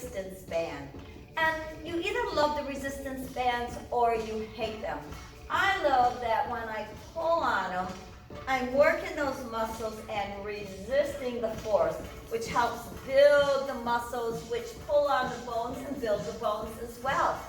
resistance band. And you either love the resistance bands or you hate them. I love that when I pull on them, I'm working those muscles and resisting the force, which helps build the muscles, which pull on the bones and build the bones as well.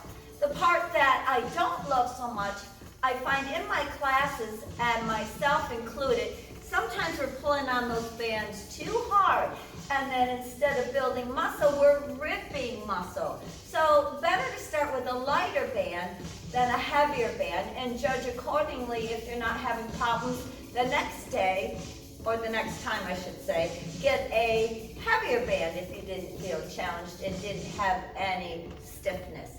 The part that I don't love so much, I find in my classes, and myself included, sometimes we're pulling on those bands too hard, and then instead of building muscle, we're ripping muscle. So better to start with a lighter band than a heavier band, and judge accordingly if you're not having problems the next day, or the next time I should say, get a heavier band if you didn't feel challenged and didn't have any stiffness.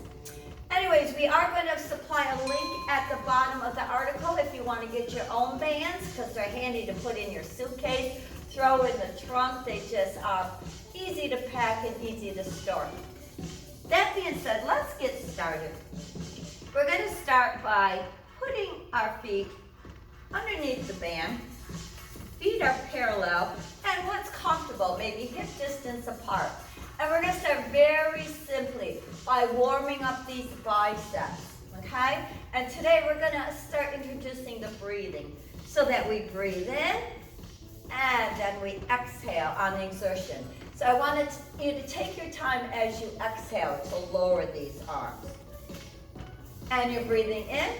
Anyways, we are going to supply a link at the bottom of the article if you want to get your own bands, because they're handy to put in your suitcase, throw in the trunk. They just are easy to pack and easy to store. That being said, let's get started. We're going to start by putting our feet underneath the band. Feet are parallel, and what's comfortable, maybe hip distance apart. And we're going to start very simply by warming up these biceps, okay? And today we're going to start introducing the breathing so that we breathe in and then we exhale on the exertion. So I wanted you to take your time as you exhale to lower these arms. And you're breathing in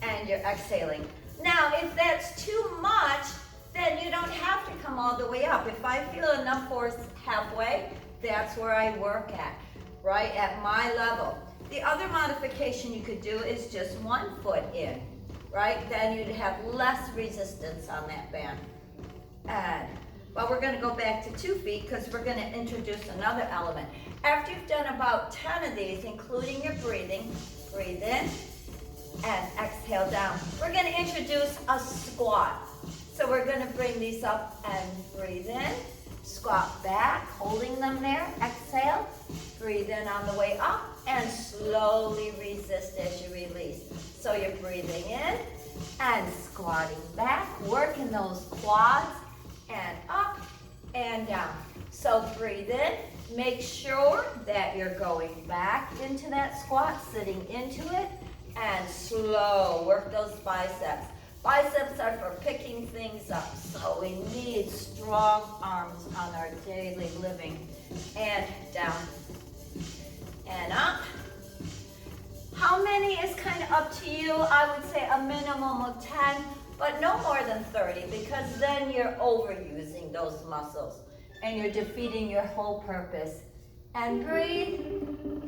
and you're exhaling. Now, if that's too much, then you don't have to come all the way up. If I feel enough force halfway, that's where I work at, right at my level. The other modification you could do is just 1 foot in, right? Then you'd have less resistance on that band. And, well, we're gonna go back to 2 feet because we're gonna introduce another element. After you've done about 10 of these, including your breathing, breathe in and exhale down. We're gonna introduce a squat. So we're gonna bring these up and breathe in, squat back, holding them there, exhale, breathe in on the way up, and slowly resist as you release. So you're breathing in and squatting back, working those quads, and up and down. So breathe in, make sure that you're going back into that squat, sitting into it, and slow, work those biceps. Biceps are for picking things up, so we need strong arms on our daily living. And down and up. How many is kind of up to you? I would say a minimum of 10, but no more than 30, because then you're overusing those muscles and you're defeating your whole purpose. And breathe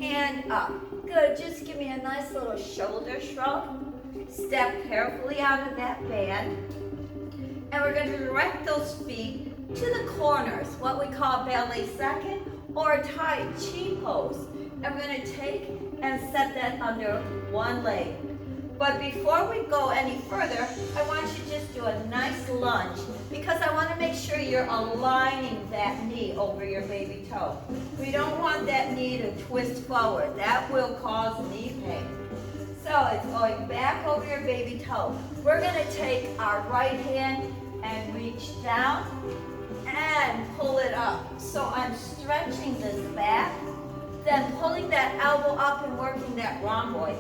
and up. Good, just give me a nice little shoulder shrug. Step carefully out of that band. And we're going to direct those feet to the corners, what we call ballet second or Tai Chi pose. And we're going to take and set that under one leg. But before we go any further, I want you to just do a nice lunge because I want to make sure you're aligning that knee over your baby toe. We don't want that knee to twist forward. That will cause knee pain. So it's going back over your baby toe. We're going to take our right hand and reach down and pull it up. So I'm stretching this back, then pulling that elbow up and working that rhomboid.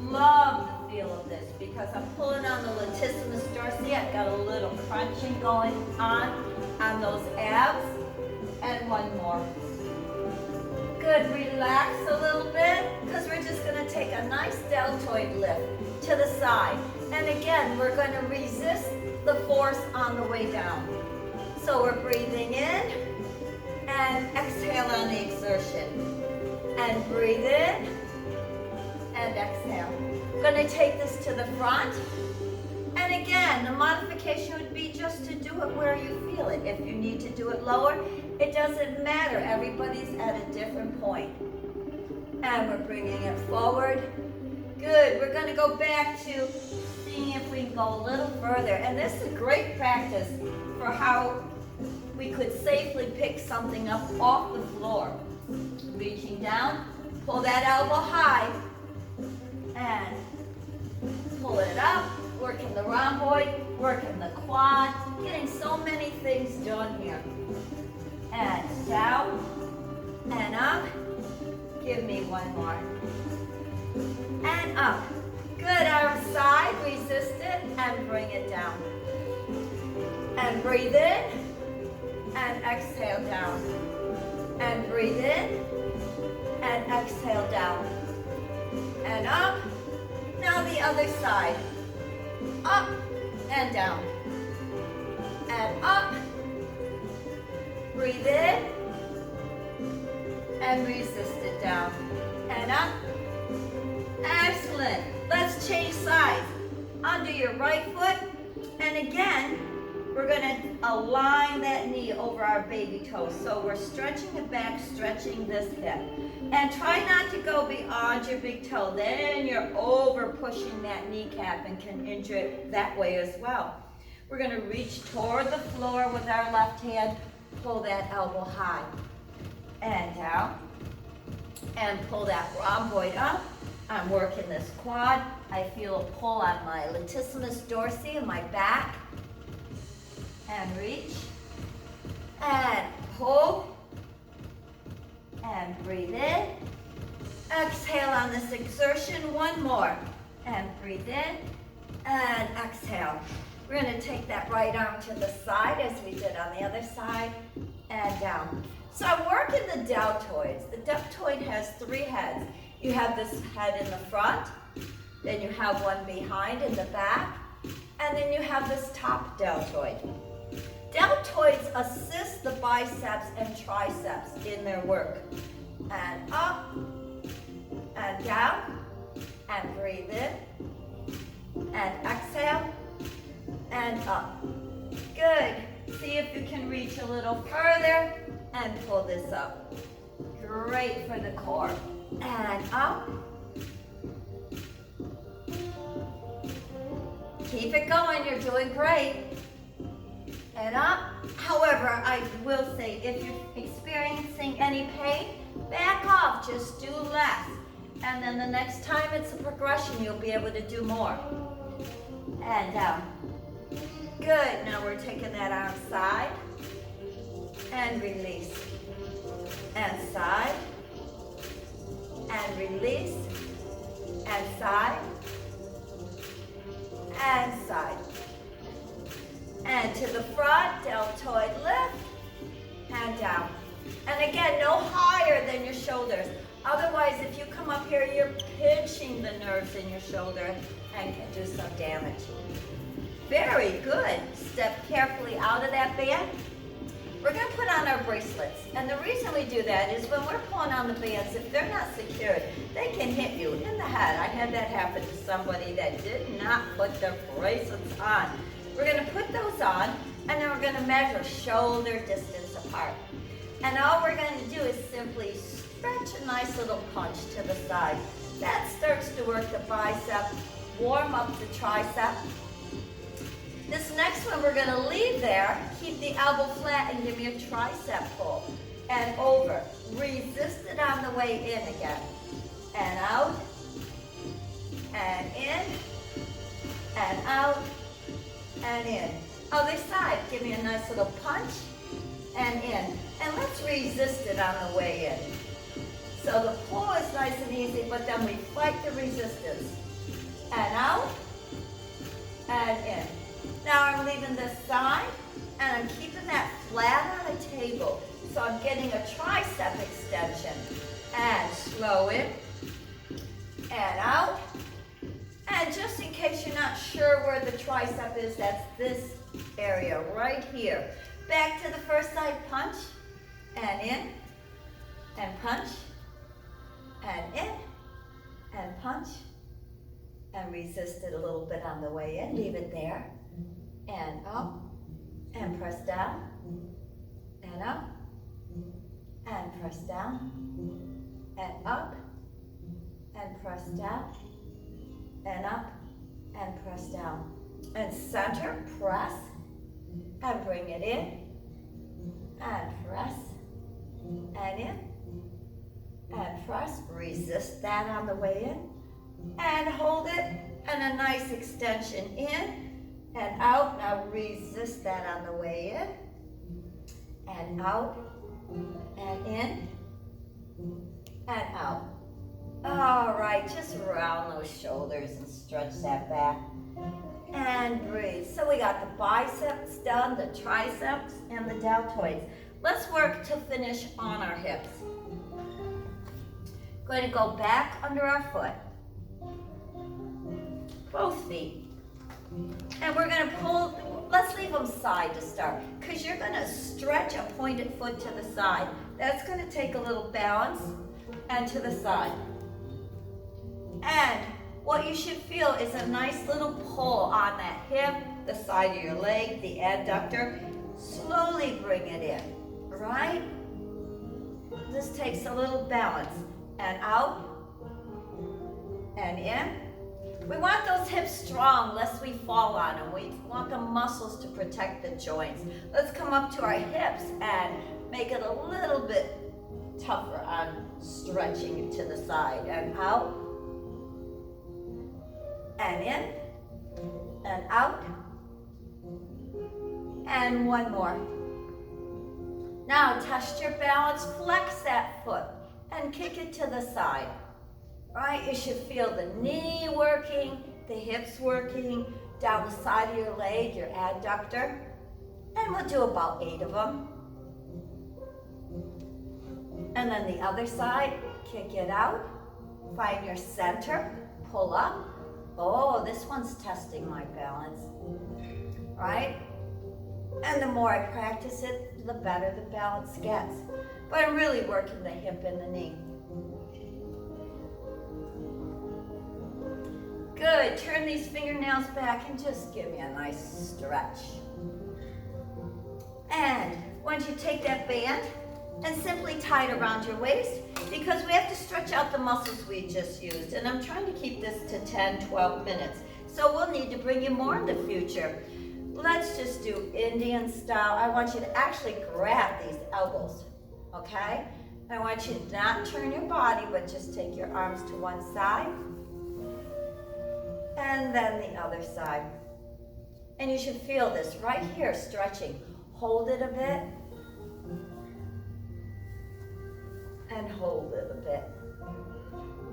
Love the feel of this because I'm pulling on the latissimus dorsi. I've got a little crunching going on those abs. And one more. Good, relax a little bit because we're just going to take a nice deltoid lift to the side. And again, we're going to resist the force on the way down. So we're breathing in and exhale on the exertion. And breathe in and exhale. I'm going to take this to the front. And again, the modification would be just to do it where you feel it. If you need to do it lower, it doesn't matter. Everybody's at a different point. And we're bringing it forward. Good. We're going to go back to seeing if we can go a little further. And this is a great practice for how we could safely pick something up off the floor. Reaching down, pull that elbow high, and pull it up, working the rhomboid, working the quad, getting so many things done here. And down, and up, Give me one more. And up. Good, arm side, resist it, and bring it down. And breathe in, and exhale down. And breathe in, and exhale down. And up. Now the other side. Up and down. And up. Breathe in, and resist it down. And up. Excellent. Let's change sides. Under your right foot, and again, we're going to align that knee over our baby toe. So we're stretching it back, stretching this hip. And try not to go beyond your big toe. Then you're over pushing that kneecap and can injure it that way as well. We're going to reach toward the floor with our left hand. Pull that elbow high. And down. And pull that rhomboid up. I'm working this quad. I feel a pull on my latissimus dorsi in my back. And reach. And pull. And breathe in. Exhale on this exertion. One more. And breathe in. And exhale. We're going to take that right arm to the side as we did on the other side. And down. So I'm working the deltoids. The deltoid has 3 heads. You have this head in the front, then you have one behind in the back, and then you have this top deltoid. Deltoids assist the biceps and triceps in their work. And up, and down, and breathe in, and exhale, and up. Good. See if you can reach a little further, and pull this up. Great for the core. And up. Keep it going, you're doing great. And up. However, I will say, if you're experiencing any pain, back off, just do less. And then the next time it's a progression, you'll be able to do more. And down. Good, now we're taking that arm side, and release. And side. And release, and side, and side. And to the front, deltoid lift, and down. And again, no higher than your shoulders. Otherwise, if you come up here, you're pinching the nerves in your shoulder and can do some damage. Very good. Step carefully out of that band. We're going to put on our bracelets. And the reason we do that is when we're pulling on the bands, if they're not secured, they can hit you in the head. I had that happen to somebody that did not put their bracelets on. We're going to put those on, and then we're going to measure shoulder distance apart. And all we're going to do is simply stretch a nice little punch to the side. That starts to work the bicep, warm up the tricep. This next one we're going to leave there, keep the elbow flat and give me a tricep pull. And over. Resist it on the way in again. And out. And in. And out. And in. Other side, give me a nice little punch. And in. And let's resist it on the way in. So the pull is nice and easy, but then we fight the resistance. And out. And in. Now I'm leaving this side, and I'm keeping that flat on a table. So I'm getting a tricep extension. And slow in, and out. And just in case you're not sure where the tricep is, that's this area right here. Back to the first side, punch, and in, and punch, and in, and punch, and resist it a little bit on the way in. Leave it there. And up, and press down, and up, and press down, and up, and press down, and up, and press down. And center, press, and bring it in, and press, and in, and press. Resist that on the way in, and hold it, and a nice extension in, and out. Now resist that on the way in, and out, and in, and out. All right, just round those shoulders and stretch that back. And breathe. So we got the biceps done, the triceps, and the deltoids. Let's work to finish on our hips. Going to go back under our foot. Both feet. And we're going to pull, let's leave them side to start, because you're going to stretch a pointed foot to the side. That's going to take a little balance, and to the side. And what you should feel is a nice little pull on that hip, the side of your leg, the adductor. Slowly bring it in, right? This takes a little balance. And out, and in. We want those hips strong lest we fall on them. We want the muscles to protect the joints. Let's come up to our hips and make it a little bit tougher on stretching to the side. And out, and in, and out, and one more. Now test your balance, flex that foot, and kick it to the side. Right, you should feel the knee working, the hips working, down the side of your leg, your adductor. And we'll do about 8 of them. And then the other side, kick it out, find your center, pull up. Oh, this one's testing my balance, right? And the more I practice it, the better the balance gets. But I'm really working the hip and the knee. Good, turn these fingernails back and just give me a nice stretch. And once you take that band and simply tie it around your waist, because we have to stretch out the muscles we just used. And I'm trying to keep this to 10, 12 minutes. So we'll need to bring you more in the future. Let's just do Indian style. I want you to actually grab these elbows, okay? I want you to not turn your body, but just take your arms to one side. And then the other side. And you should feel this right here, stretching. Hold it a bit. And hold it a bit.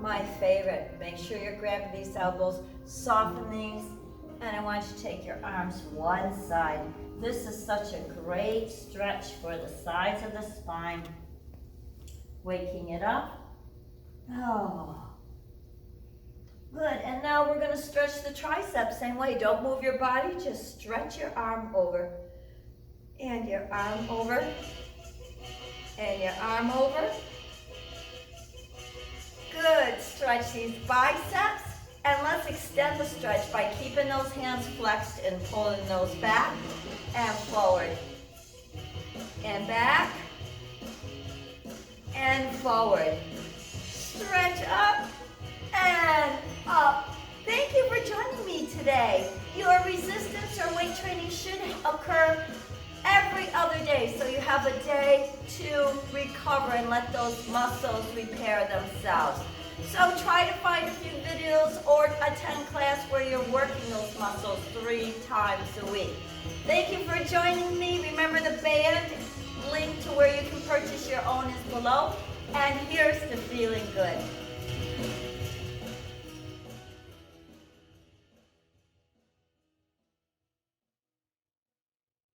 My favorite, make sure you're grabbing these elbows, soften these, and I want you to take your arms one side. This is such a great stretch for the sides of the spine. Waking it up. Oh. Good, and now we're gonna stretch the triceps same way. Don't move your body, just stretch your arm over. And your arm over. And your arm over. Good, stretch these biceps. And let's extend the stretch by keeping those hands flexed and pulling those back and forward. And back. And forward. Stretch up. And up. Thank you for joining me today. Your resistance or weight training should occur every other day, so you have a day to recover and let those muscles repair themselves. So try to find a few videos or attend class where you're working those muscles 3 times a week. Thank you for joining me. Remember, the band link to where you can purchase your own is below. And here's to feeling good.